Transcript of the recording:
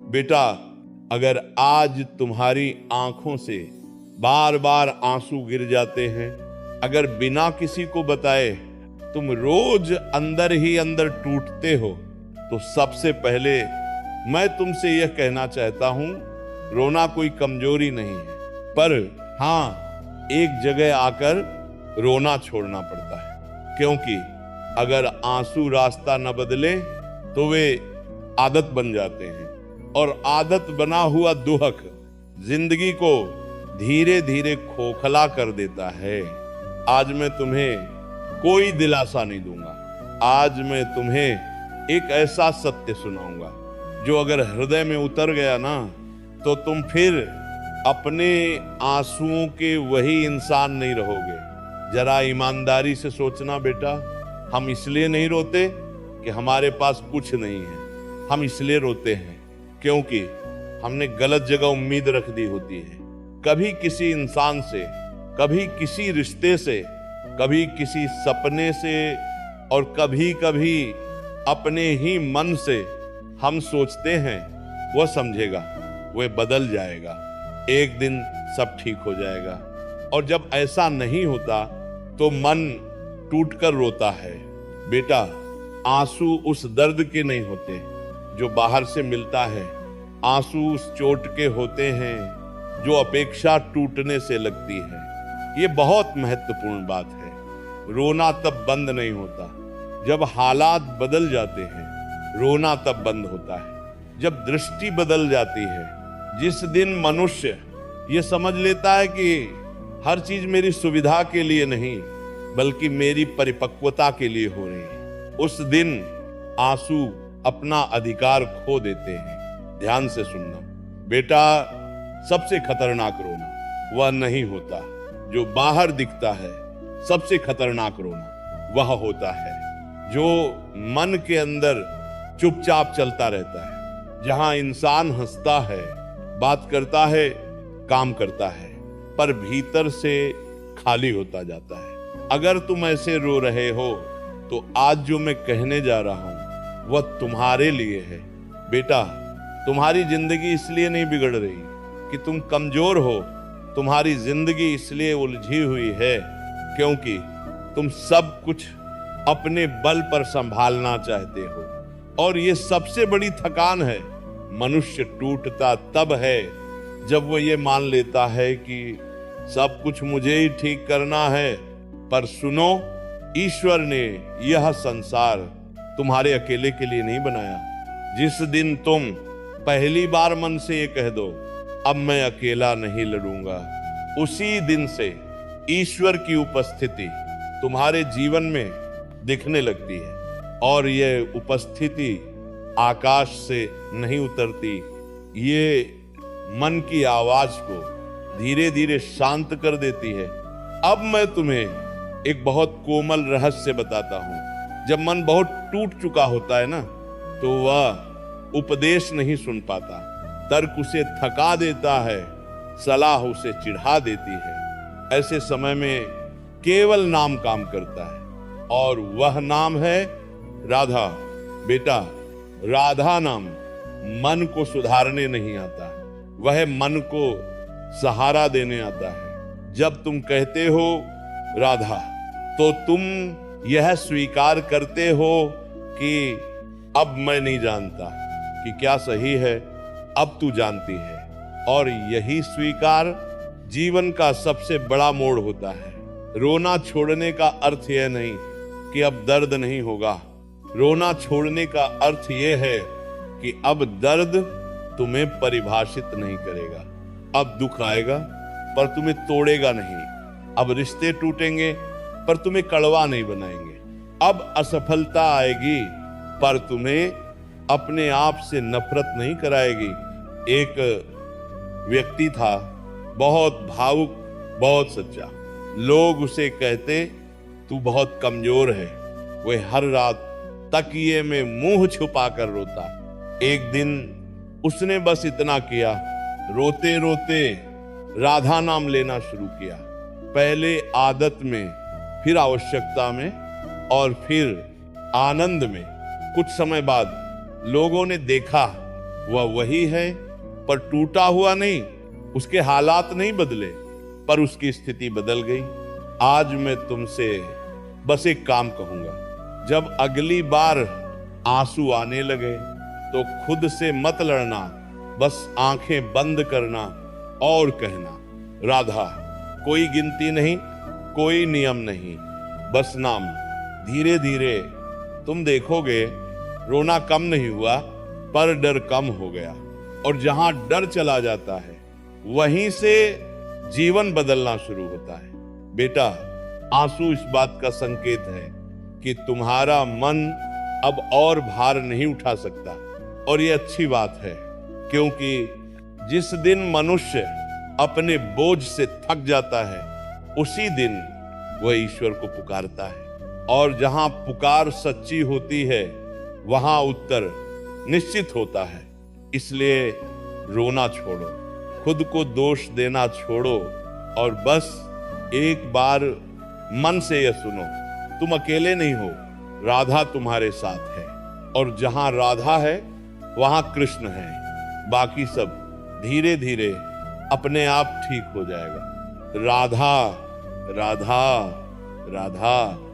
बेटा, अगर आज तुम्हारी आंखों से बार बार आंसू गिर जाते हैं, अगर बिना किसी को बताए तुम रोज अंदर ही अंदर टूटते हो, तो सबसे पहले मैं तुमसे यह कहना चाहता हूं, रोना कोई कमजोरी नहीं है, पर हां, एक जगह आकर रोना छोड़ना पड़ता है। क्योंकि अगर आंसू रास्ता न बदले तो वे आदत बन जाते हैं, और आदत बना हुआ दुहक जिंदगी को धीरे धीरे खोखला कर देता है। आज मैं तुम्हें कोई दिलासा नहीं दूंगा। आज मैं तुम्हें एक ऐसा सत्य सुनाऊंगा जो अगर हृदय में उतर गया ना, तो तुम फिर अपने आंसुओं के वही इंसान नहीं रहोगे। जरा ईमानदारी से सोचना बेटा, हम इसलिए नहीं रोते कि हमारे पास कुछ नहीं है, हम इसलिए रोते हैं क्योंकि हमने गलत जगह उम्मीद रख दी होती है। कभी किसी इंसान से, कभी किसी रिश्ते से, कभी किसी सपने से, और कभी कभी अपने ही मन से हम सोचते हैं वह समझेगा, वह बदल जाएगा, एक दिन सब ठीक हो जाएगा। और जब ऐसा नहीं होता तो मन टूटकर रोता है। बेटा, आंसू उस दर्द के नहीं होते जो बाहर से मिलता है, आंसू उस चोट के होते हैं जो अपेक्षा टूटने से लगती है। ये बहुत महत्वपूर्ण बात है। रोना तब बंद नहीं होता जब हालात बदल जाते हैं, रोना तब बंद होता है जब दृष्टि बदल जाती है। जिस दिन मनुष्य ये समझ लेता है कि हर चीज मेरी सुविधा के लिए नहीं बल्कि मेरी परिपक्वता के लिए हो रही है, उस दिन आंसू अपना अधिकार खो देते हैं। ध्यान से सुनना बेटा, सबसे खतरनाक रोना वह नहीं होता जो बाहर दिखता है, सबसे खतरनाक रोना वह होता है जो मन के अंदर चुपचाप चलता रहता है, जहां इंसान हंसता है, बात करता है, काम करता है, पर भीतर से खाली होता जाता है। अगर तुम ऐसे रो रहे हो तो आज जो मैं कहने जा रहा हूं वह तुम्हारे लिए है। बेटा, तुम्हारी जिंदगी इसलिए नहीं बिगड़ रही कि तुम कमजोर हो, तुम्हारी जिंदगी इसलिए उलझी हुई है क्योंकि तुम सब कुछ अपने बल पर संभालना चाहते हो, और ये सबसे बड़ी थकान है। मनुष्य टूटता तब है जब वो ये मान लेता है कि सब कुछ मुझे ही ठीक करना है। पर सुनो, ईश्वर ने यह संसार तुम्हारे अकेले के लिए नहीं बनाया। जिस दिन तुम पहली बार मन से ये कह दो, अब मैं अकेला नहीं लड़ूंगा, उसी दिन से ईश्वर की उपस्थिति तुम्हारे जीवन में दिखने लगती है। और ये उपस्थिति आकाश से नहीं उतरती, ये मन की आवाज को धीरे धीरे शांत कर देती है। अब मैं तुम्हें एक बहुत कोमल रहस्य बताता हूं। जब मन बहुत टूट चुका होता है ना, तो वह उपदेश नहीं सुन पाता, तर्क उसे थका देता है, सलाह उसे चिढ़ा देती है। ऐसे समय में केवल नाम काम करता है, और वह नाम है राधा। बेटा, राधा नाम मन को सुधारने नहीं आता, वह मन को सहारा देने आता है। जब तुम कहते हो राधा, तो तुम यह स्वीकार करते हो कि अब मैं नहीं जानता कि क्या सही है, अब तू जानती है। और यही स्वीकार जीवन का सबसे बड़ा मोड़ होता है। रोना छोड़ने का अर्थ यह नहीं कि अब दर्द नहीं होगा, रोना छोड़ने का अर्थ यह है कि अब दर्द तुम्हें परिभाषित नहीं करेगा। अब दुख आएगा पर तुम्हें तोड़ेगा नहीं, अब रिश्ते टूटेंगे पर तुम्हें कड़वा नहीं बनाएंगे, अब असफलता आएगी पर तुम्हें अपने आप से नफरत नहीं कराएगी। एक व्यक्ति था, बहुत भावुक, बहुत सच्चा। लोग उसे कहते तू बहुत कमजोर है। वह हर रात तकिए में मुंह छुपा कर रोता। एक दिन उसने बस इतना किया, रोते रोते राधा नाम लेना शुरू किया। पहले आदत में, फिर आवश्यकता में, और फिर आनंद में। कुछ समय बाद लोगों ने देखा वह वही है, पर टूटा हुआ नहीं। उसके हालात नहीं बदले, पर उसकी स्थिति बदल गई। आज मैं तुमसे बस एक काम कहूंगा, जब अगली बार आंसू आने लगे तो खुद से मत लड़ना, बस आंखें बंद करना और कहना, राधा। कोई गिनती नहीं, कोई नियम नहीं, बस नाम। धीरे धीरे तुम देखोगे रोना कम नहीं हुआ, पर डर कम हो गया। और जहां डर चला जाता है वहीं से जीवन बदलना शुरू होता है। बेटा, आंसू इस बात का संकेत है कि तुम्हारा मन अब और भार नहीं उठा सकता। और ये अच्छी बात है, क्योंकि जिस दिन मनुष्य अपने बोझ से थक जाता है उसी दिन वह ईश्वर को पुकारता है। और जहां पुकार सच्ची होती है वहां उत्तर निश्चित होता है। इसलिए रोना छोड़ो, खुद को दोष देना छोड़ो और बस एक बार मन से यह सुनो, तुम अकेले नहीं हो, राधा तुम्हारे साथ है। और जहां राधा है वहां कृष्ण है। बाकी सब धीरे धीरे अपने आप ठीक हो जाएगा। राधा राधा राधा।